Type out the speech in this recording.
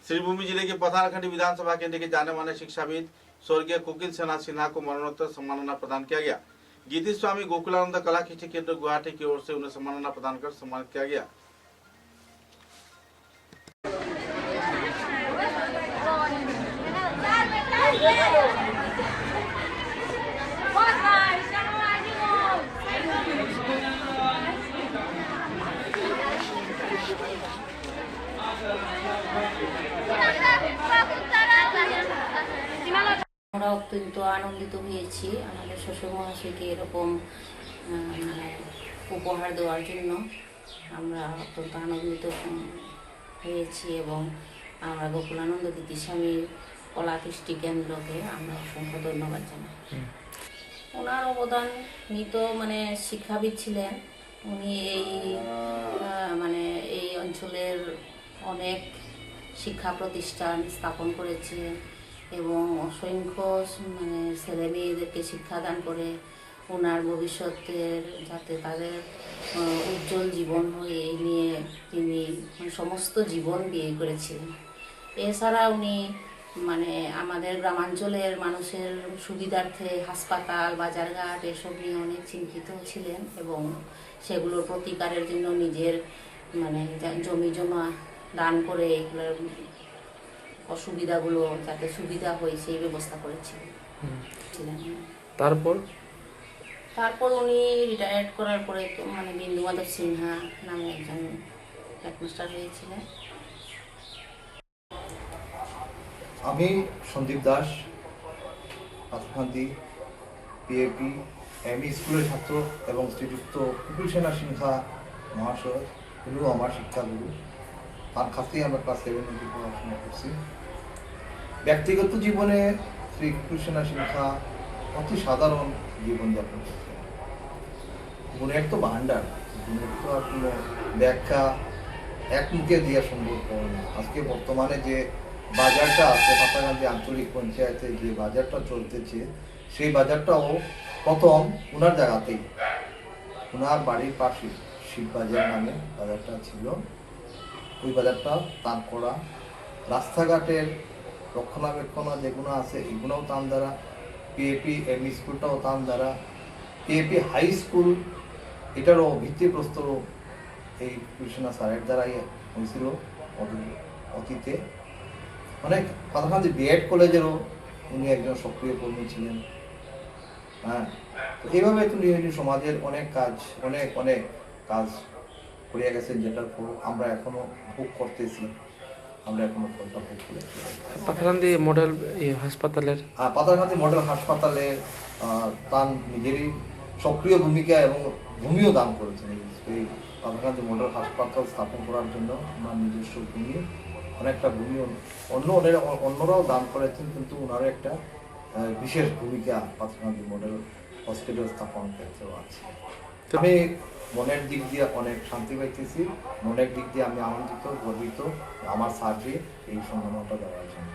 श्रीभूमि जिले के पथानखंडी विधानसभा केंद्र के जाने माने शिक्षाविद स्वर्गीय कोकिल सेना सिन्हा को मरणोत्तर सम्मानना प्रदान किया गया। गीति स्वामी गोकुलानंद कला कृषि केंद्र गुवाहाटी की ओर से उन्हें सम्मानना प्रदान कर सम्मानित किया गया। আমরা অত্যন্ত আনন্দিত হয়েছি আমাদের শ্বশুর মহাশয়কে এরকম উপহার দেওয়ার জন্য। আমরা অত্যন্ত আনন্দিত হয়েছি এবং আমরা গোকুলানন্দ গীতিস্বামী কলা কৃষ্টি কেন্দ্রকে আমরা অসংখ্য ধন্যবাদ জানাই। ওনার অবদান নিত শিক্ষাবিদ ছিলেন। উনি এই অঞ্চলের অনেক শিক্ষা প্রতিষ্ঠান স্থাপন করেছেন এবং অসংখ্য ছেলে মেয়েদেরকে শিক্ষাদান করে ওনার ভবিষ্যতের যাতে তাদের উজ্জ্বল জীবন হয় এই নিয়ে তিনি সমস্ত জীবন বিয়ে করেছিলেন। এছাড়া উনি আমাদের গ্রামাঞ্চলের মানুষের সুবিধার্থে হাসপাতাল, বাজারঘাট এসব নিয়ে অনেক চিন্তিত ছিলেন এবং সেগুলোর প্রতিকারের জন্য নিজের জমি জমা দান করে এগুলোর অসুবিধাগুলো যাতে সুবিধা হয় সেই ব্যবস্থা করেছিলেন। তারপর উনি রিটায়ার্ড করার পরে তো বিন্দু মাধব সিনহা নামে একজন হেডমাস্টার হয়েছিলেন। আমি সন্দীপ দাস, পাথরকান্দি পিএপি এমই স্কুলের ছাত্র এবং শ্রীযুক্ত কোকিল সেনা সিনহা মহাশয় উনিও আমার শিক্ষাগুরু। তার কাছেই আমরা ক্লাস 7 অবধি পড়াশোনা করছি। ব্যক্তিগত জীবনে শ্রী কোকিল সেনা সিনহা অতি সাধারণ জীবনযাপন করতেন। গুণের তো ভাণ্ডার, গুণের তো আর কোনো ব্যাখ্যা এক মুখে দেওয়া সম্ভব হয় না। আজকে বর্তমানে যে বাজারটা আছে, পাথরকান্দি আঞ্চলিক পঞ্চায়েতে যে বাজারটা চলতেছে, সেই বাজারটাও প্রথম ওনার জায়গাতেই, ওনার বাড়ির পাশে শিববাজার নামে বাজারটা ছিল। ওই বাজারটা তার করা, রাস্তাঘাটের রক্ষণাবেক্ষণ যেগুলো আছে এগুলোও তার দ্বারা, পিএপি এমই স্কুলটাও তার দ্বারা, পিএপি হাই স্কুল এটারও ভিত্তিপ্রস্তর এই কৃষ্ণা স্যারের দ্বারাই হয়েছিল অতীতে। অনেক পাথরকান্দি বিএড কলেজেরও উনি একজন সক্রিয় কর্মী ছিলেন। হ্যাঁ, তো এইভাবে তিনি সমাজের অনেক কাজ করিয়া গেছেন, যেটার পর আমরা এখনো ভোগ করতেছি। আমরা এখনো ভোগ করেছি। পাথরকান্দি মডেল পাথরকান্দি মডেল হাসপাতালে তার নিজেরই সক্রিয় ভূমিকা এবং ভূমিও দান করেছেন। এই পাথরকান্দি মডেল হাসপাতাল স্থাপন করার জন্য ওনার নিজস্ব ভূমি, অনেকটা ভূমি অন্যরাও দান করেছেন, কিন্তু ওনারও একটা বিশেষ ভূমিকা পাথরকান্দি মডেল হসপিটাল স্থাপন ক্ষেত্রেও আছে। আমি মনের দিক দিয়ে অনেক শান্তি পাইতেছি, মনের দিক দিয়ে আমি আনন্দিত, গর্বিত আমার স্যারকে এই সম্মানটা দেওয়ার জন্য।